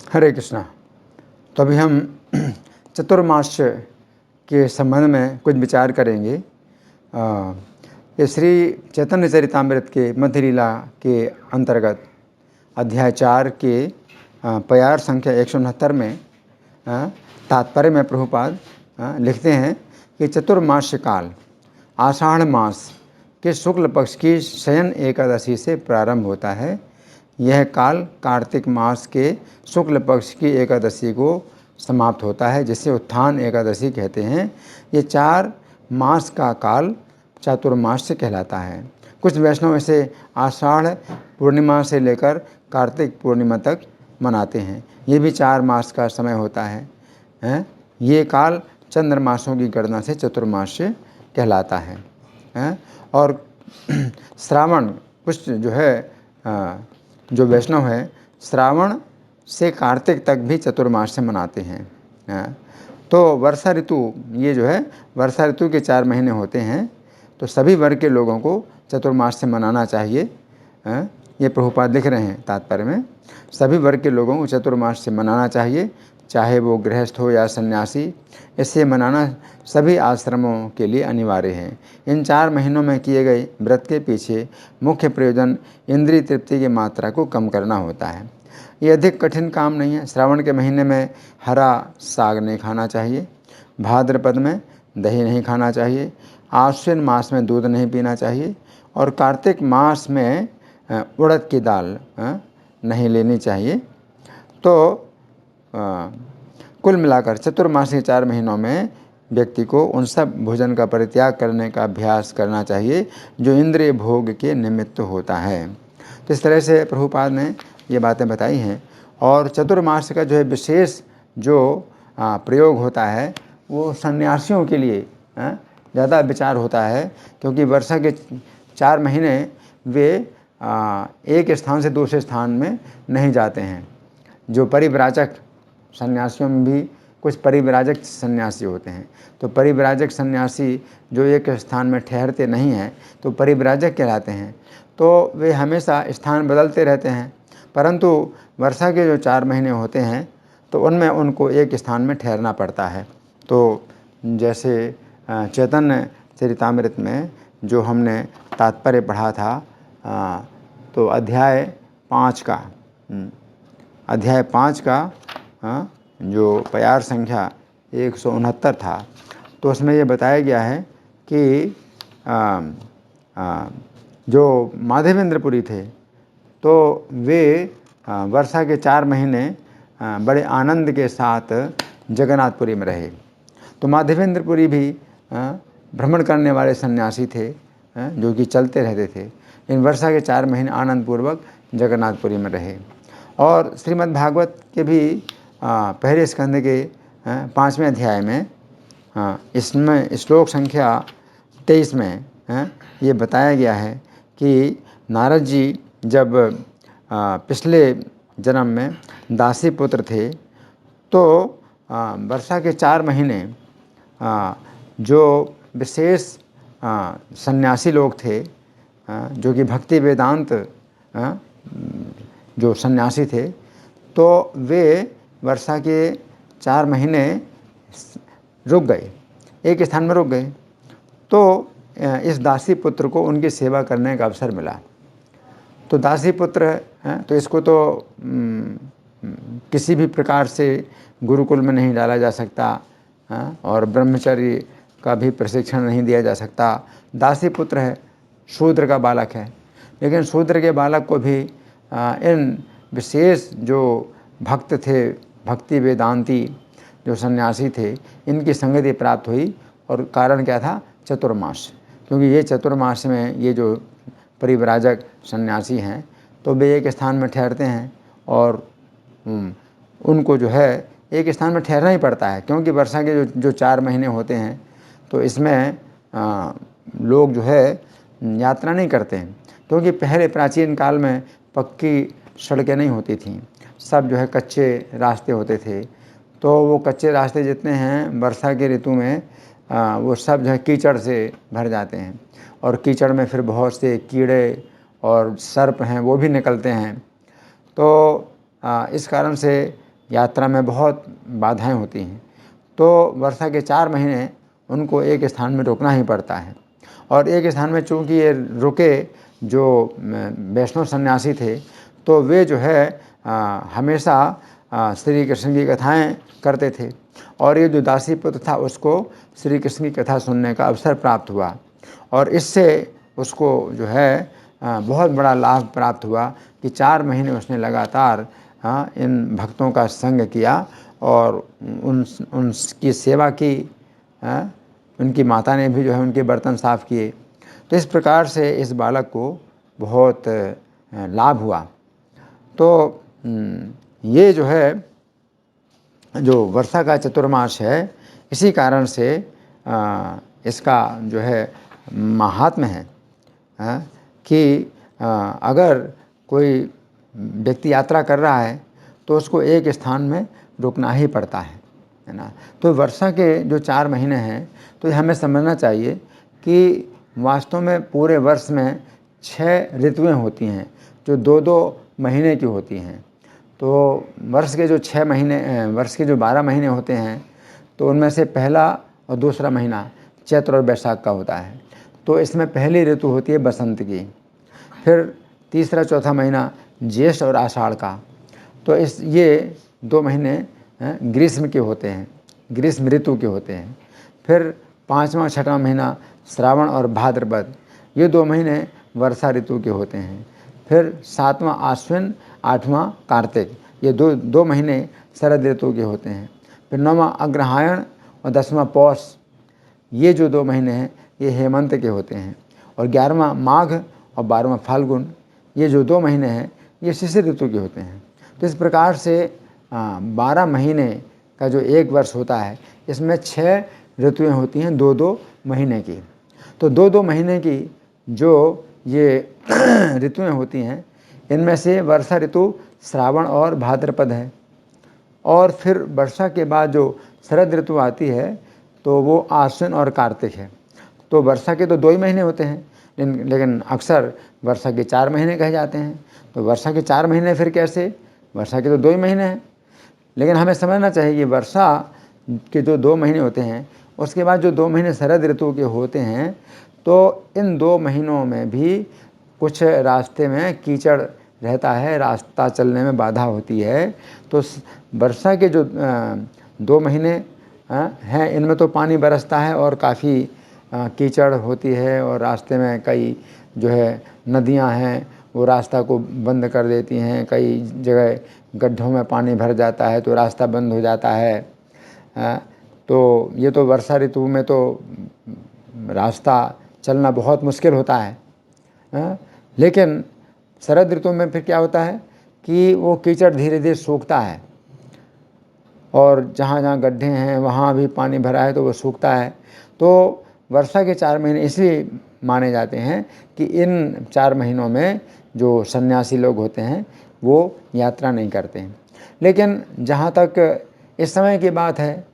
हरे कृष्णा। तो अभी हम चतुर्मास के संबंध में कुछ विचार करेंगे। ये श्री चैतन्य चरितामृत के मध्य लीला के अंतर्गत अध्याय 4 के प्यार संख्या 169 में तात्पर्य में प्रभुपाद लिखते हैं कि चतुर्मास काल आषाढ़ मास के शुक्ल पक्ष की शयन एकादशी से प्रारंभ होता है। यह काल कार्तिक मास के शुक्ल पक्ष की एकादशी को समाप्त होता है, जिसे उत्थान एकादशी कहते हैं। ये 4 मास का काल चातुर्मास कहलाता है। कुछ वैष्णव इसे आषाढ़ पूर्णिमा से लेकर कार्तिक पूर्णिमा तक मनाते हैं। ये भी 4 मास का समय होता है। ये काल चंद्रमासों की गणना से चतुर्मास कहलाता है। और श्रावण कुछ जो वैष्णव है श्रावण से कार्तिक तक भी चतुर्मास से मनाते हैं। तो वर्षा ऋतु वर्षा ऋतु के 4 महीने होते हैं। तो सभी वर्ग के लोगों को चतुर्मास से मनाना चाहिए। ये प्रभुपाद लिख रहे हैं तात्पर्य में, सभी वर्ग के लोगों को चतुर्मास से मनाना चाहिए, चाहे वो गृहस्थ हो या सन्यासी। इससे मनाना सभी आश्रमों के लिए अनिवार्य है। इन 4 महीनों में किए गए व्रत के पीछे मुख्य प्रयोजन इंद्रिय तृप्ति की मात्रा को कम करना होता है। ये अधिक कठिन काम नहीं है। श्रावण के महीने में हरा साग नहीं खाना चाहिए, भाद्रपद में दही नहीं खाना चाहिए, आश्विन मास में दूध नहीं पीना चाहिए और कार्तिक मास में उड़द की दाल नहीं लेनी चाहिए। तो कुल मिलाकर चतुर्मास के 4 महीनों में व्यक्ति को उन सब भोजन का परित्याग करने का अभ्यास करना चाहिए जो इंद्रिय भोग के निमित्त होता है। तो इस तरह से प्रभुपाद ने ये बातें बताई हैं। और चतुर्मास का विशेष प्रयोग होता है वो सन्यासियों के लिए ज़्यादा विचार होता है, क्योंकि वर्षा के 4 महीने वे एक स्थान से दूसरे स्थान में नहीं जाते हैं। जो परिव्राजक सन्यासियों में भी कुछ परिव्राजक सन्यासी होते हैं। तो परिव्राजक सन्यासी जो एक स्थान में ठहरते नहीं हैं तो परिव्राजक कहलाते हैं। तो वे हमेशा स्थान बदलते रहते हैं, परंतु वर्षा के जो 4 महीने होते हैं तो उनमें उनको एक स्थान में ठहरना पड़ता है। तो जैसे चैतन्य चरितामृत में जो हमने तात्पर्य पढ़ा था, तो अध्याय 5 का जो प्यार संख्या 169 था, तो उसमें ये बताया गया है कि जो माधवेंद्रपुरी थे तो वे वर्षा के 4 महीने बड़े आनंद के साथ जगन्नाथपुरी में रहे। तो माधवेंद्रपुरी भी भ्रमण करने वाले सन्यासी थे जो कि चलते रहते थे। इन वर्षा के 4 महीने आनंदपूर्वक जगन्नाथपुरी में रहे। और श्रीमद् भागवत के भी पहले स्कंद के 5वें अध्याय में इसमें श्लोक संख्या 23 में ये बताया गया है कि नारद जी जब पिछले जन्म में दासी पुत्र थे तो वर्षा के 4 महीने जो विशेष सन्यासी लोग थे जो कि भक्ति वेदांत जो सन्यासी थे, तो वे वर्षा के 4 महीने रुक गए, एक स्थान में रुक गए। तो इस दासी पुत्र को उनकी सेवा करने का अवसर मिला। तो दासी पुत्र है तो इसको तो किसी भी प्रकार से गुरुकुल में नहीं डाला जा सकता और ब्रह्मचर्य का भी प्रशिक्षण नहीं दिया जा सकता। दासी पुत्र है, शूद्र का बालक है, लेकिन शूद्र के बालक को भी इन विशेष जो भक्त थे, भक्ति वेदांती जो सन्यासी थे, इनकी संगति प्राप्त हुई। और कारण क्या था? चतुर्मास। क्योंकि ये चतुर्मास में ये जो परिव्राजक सन्यासी हैं तो वे एक स्थान में ठहरते हैं और उनको एक स्थान में ठहरना ही पड़ता है, क्योंकि वर्षा के जो 4 महीने होते हैं तो इसमें लोग यात्रा नहीं करते हैं। क्योंकि पहले प्राचीन काल में पक्की सड़कें नहीं होती थीं, सब कच्चे रास्ते होते थे। तो वो कच्चे रास्ते जितने हैं वर्षा के ऋतु में वो सब कीचड़ से भर जाते हैं और कीचड़ में फिर बहुत से कीड़े और सर्प हैं वो भी निकलते हैं। तो इस कारण से यात्रा में बहुत बाधाएं होती हैं, तो वर्षा के 4 महीने उनको एक स्थान में रुकना ही पड़ता है। और एक स्थान में चूँकि ये रुके, जो वैष्णव सन्यासी थे, तो वे जो है हमेशा श्री कृष्ण की कथाएं करते थे, और ये जो दासी पुत्र था उसको श्री कृष्ण की कथा सुनने का अवसर प्राप्त हुआ, और इससे उसको जो है बहुत बड़ा लाभ प्राप्त हुआ कि 4 महीने उसने लगातार इन भक्तों का संग किया और उनकी सेवा की। उनकी माता ने भी जो है उनके बर्तन साफ़ किए। तो इस प्रकार से इस बालक को बहुत लाभ हुआ। तो ये जो है, जो वर्षा का चतुर्मास है, इसी कारण से इसका जो है महात्म्य है कि अगर कोई व्यक्ति यात्रा कर रहा है तो उसको एक स्थान में रुकना ही पड़ता है ना। तो वर्षा के जो 4 महीने हैं, तो हमें समझना चाहिए कि वास्तव में पूरे वर्ष में 6 ऋतुएं होती हैं, जो 2-2 महीने की होती हैं। तो वर्ष के जो 6 महीने, वर्ष के जो 12 महीने होते हैं, तो उनमें से पहला और दूसरा महीना चैत्र और बैसाख का होता है। तो इसमें पहली ऋतु होती है बसंत की। फिर तीसरा चौथा महीना ज्येष्ठ और आषाढ़ का। तो ये 2 महीने ग्रीष्म के होते हैं, ग्रीष्म ऋतु के होते हैं। फिर 5वां 6वां महीना श्रावण और भाद्रपद, ये 2 महीने वर्षा ऋतु के होते हैं। फिर 7वां आश्विन, 8वां कार्तिक, ये दो महीने शरद ऋतु के होते हैं। फिर 9वां अग्रहायण और 10वां पौष, ये जो 2 महीने हैं ये हेमंत के होते हैं। और 11वां माघ और 12वां फाल्गुन, ये जो 2 महीने हैं ये शिशिर ऋतु के होते हैं। तो इस प्रकार से 12 महीने का जो एक वर्ष होता है, इसमें 6 ऋतुएं होती हैं 2-2 महीने की। तो 2-2 महीने की जो ये ऋतुएं होती हैं, इनमें से वर्षा ऋतु श्रावण और भाद्रपद है। और फिर वर्षा के बाद जो शरद ऋतु आती है, तो वो आश्विन और कार्तिक है। तो वर्षा के तो 2 ही महीने होते हैं, लेकिन अक्सर वर्षा के 4 महीने कहे जाते हैं। तो वर्षा के 4 महीने फिर कैसे? वर्षा के तो 2 ही महीने हैं। लेकिन हमें समझना चाहिए कि वर्षा के जो 2 महीने होते हैं, उसके बाद जो 2 महीने शरद ऋतु के होते हैं, तो इन 2 महीनों में भी कुछ रास्ते में कीचड़ रहता है, रास्ता चलने में बाधा होती है। तो वर्षा के जो 2 महीने हैं, इनमें तो पानी बरसता है और काफ़ी कीचड़ होती है, और रास्ते में कई जो है नदियां हैं वो रास्ता को बंद कर देती हैं। कई जगह गड्ढों में पानी भर जाता है तो रास्ता बंद हो जाता है। तो ये तो वर्षा ऋतु में तो रास्ता चलना बहुत मुश्किल होता है। लेकिन शरद ऋतु में फिर क्या होता है कि वो कीचड़ धीरे धीरे सूखता है, और जहाँ जहाँ गड्ढे हैं वहाँ भी पानी भरा है तो वो सूखता है। तो वर्षा के 4 महीने इसलिए माने जाते हैं कि इन 4 महीनों में जो सन्यासी लोग होते हैं वो यात्रा नहीं करते हैं। लेकिन जहाँ तक इस समय की बात है,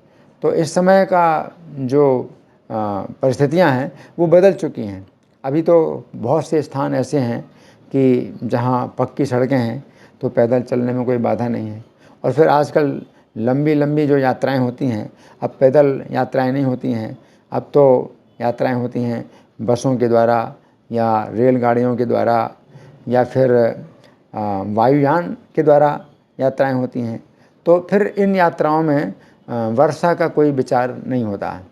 तो इस समय का जो परिस्थितियाँ हैं वो बदल चुकी हैं। अभी तो बहुत से स्थान ऐसे हैं कि जहाँ पक्की सड़कें हैं, तो पैदल चलने में कोई बाधा नहीं है। और फिर आजकल लंबी लंबी जो यात्राएं होती हैं, अब पैदल यात्राएं नहीं होती हैं, अब तो यात्राएं होती हैं बसों के द्वारा या रेलगाड़ियों के द्वारा या फिर वायुयान के द्वारा यात्राएं होती हैं। तो फिर इन यात्राओं में वर्षा का कोई विचार नहीं होता है।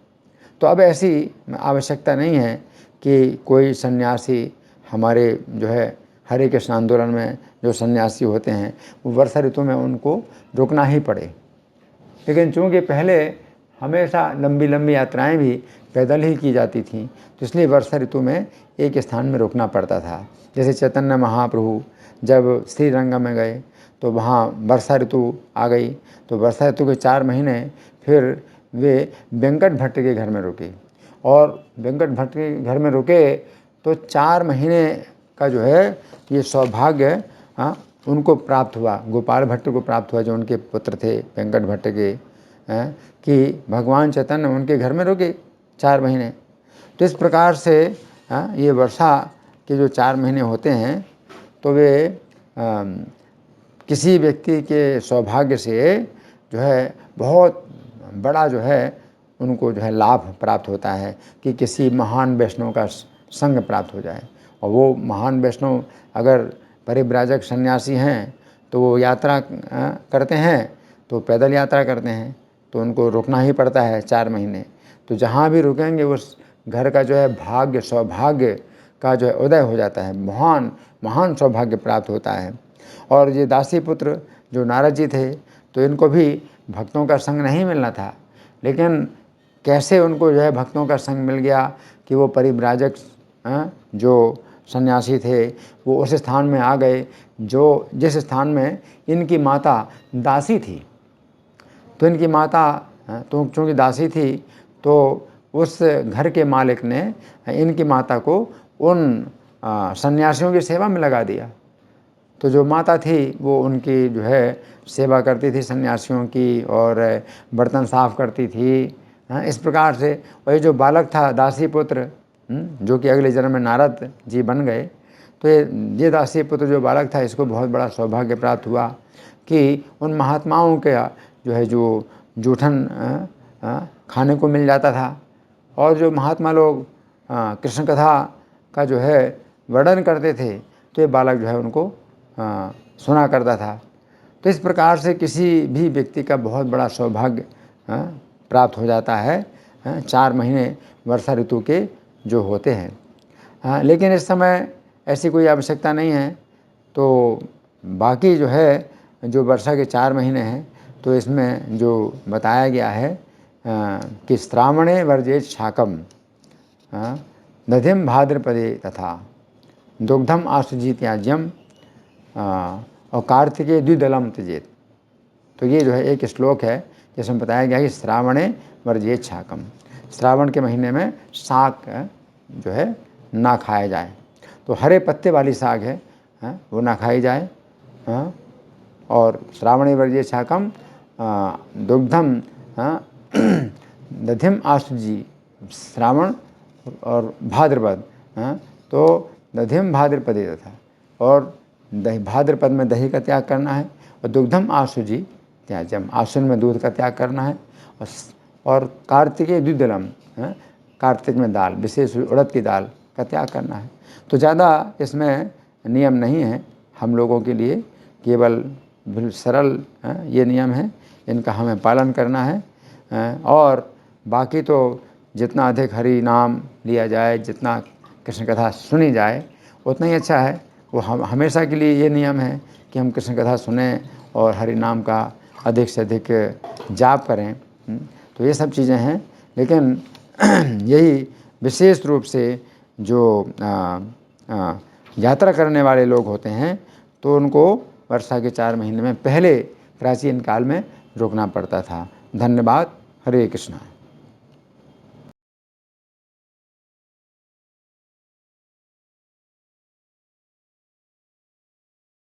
तो अब ऐसी आवश्यकता नहीं है कि कोई सन्यासी हमारे जो है हरे कृष्ण आंदोलन में जो सन्यासी होते हैं वो वर्षा ऋतु में उनको रुकना ही पड़े। लेकिन चूँकि पहले हमेशा लंबी लंबी यात्राएं भी पैदल ही की जाती थीं, तो इसलिए वर्षा ऋतु में एक स्थान में रुकना पड़ता था। जैसे चैतन्य महाप्रभु जब श्रीरंगम में गए तो वहाँ वर्षा ऋतु आ गई, तो वर्षा ऋतु के 4 महीने फिर वे वेंकट भट्ट के घर में रुके, और वेंकट भट्ट के घर में रुके तो 4 महीने का जो है ये सौभाग्य उनको प्राप्त हुआ, गोपाल भट्ट को प्राप्त हुआ, जो उनके पुत्र थे वेंकट भट्ट के, कि भगवान चैतन्य उनके घर में रुके 4 महीने। तो इस प्रकार से ये वर्षा के जो 4 महीने होते हैं, तो वे किसी व्यक्ति के सौभाग्य से जो है बहुत बड़ा जो है उनको जो है लाभ प्राप्त होता है कि किसी महान वैष्णव का संग प्राप्त हो जाए। और वो महान वैष्णव अगर परिव्राजक सन्यासी हैं तो वो यात्रा करते हैं, तो पैदल यात्रा करते हैं, तो उनको रुकना ही पड़ता है 4 महीने। तो जहाँ भी रुकेंगे उस घर का जो है भाग्य सौभाग्य का जो है उदय हो जाता है, महान महान सौभाग्य प्राप्त होता है। और ये दासी पुत्र जो नारद जी थे, तो इनको भी भक्तों का संग नहीं मिलना था, लेकिन कैसे उनको जो है भक्तों का संग मिल गया कि वो परिव्राजक जो सन्यासी थे वो उस स्थान में आ गए जो जिस स्थान में इनकी माता दासी थी। तो इनकी माता तो चूँकि दासी थी, तो उस घर के मालिक ने इनकी माता को उन सन्यासियों की सेवा में लगा दिया। तो जो माता थी वो उनकी जो है सेवा करती थी सन्यासियों की, और बर्तन साफ करती थी। इस प्रकार से वही जो बालक था दासी पुत्र, जो कि अगले जन्म में नारद जी बन गए, तो ये दासी पुत्र जो बालक था इसको बहुत बड़ा सौभाग्य प्राप्त हुआ कि उन महात्माओं के जो है जो जूठन खाने को मिल जाता था। और जो महात्मा लोग कृष्ण कथा का जो है वर्णन करते थे, तो ये बालक जो है उनको सुना करता था। तो इस प्रकार से किसी भी व्यक्ति का बहुत बड़ा सौभाग्य प्राप्त हो जाता है 4 महीने वर्षा ऋतु के जो होते हैं। लेकिन इस समय ऐसी कोई आवश्यकता नहीं है। तो बाकी जो है जो वर्षा के 4 महीने हैं, तो इसमें जो बताया गया है कि श्रावणे वर्जेत शाकम दधिम भाद्रपदे तथा दुग्धम आसुजी त्याज्यम और कार्तिके द्विदलम त्यजेत। तो ये जो है एक श्लोक है जिसमें बताया गया कि श्रावणे वर्जेत शाकम, श्रावण के महीने में शाक जो है ना खाया जाए। तो हरे पत्ते वाली साग है वो ना खाई जाए। और श्रावणे वर्जेत शाकम दुग्धम दधिम आसुजी, श्रावण और भाद्रपद, तो दधिम भाद्रपदे तथा, और दही भाद्रपद में दही का त्याग करना है, और दुग्धम आसुजी त्याज्यम, आश्विन में दूध का त्याग करना है, और कार्तिके द्विदलम, कार्तिक में दाल, विशेष उड़द की दाल का त्याग करना है। तो ज़्यादा इसमें नियम नहीं है हम लोगों के लिए, केवल बिल्कुल सरल ये नियम है, इनका हमें पालन करना है। और बाकी तो जितना अधिक हरि नाम लिया जाए, जितना कृष्ण कथा सुनी जाए, उतना ही अच्छा है। वो हम हमेशा के लिए ये नियम है कि हम कृष्ण कथा सुने और हरि नाम का अधिक से अधिक जाप करें। तो ये सब चीज़ें हैं। लेकिन यही विशेष रूप से जो यात्रा करने वाले लोग होते हैं, तो उनको वर्षा के 4 महीने में पहले प्राचीन काल में रुकना पड़ता था। धन्यवाद। हरे कृष्णा।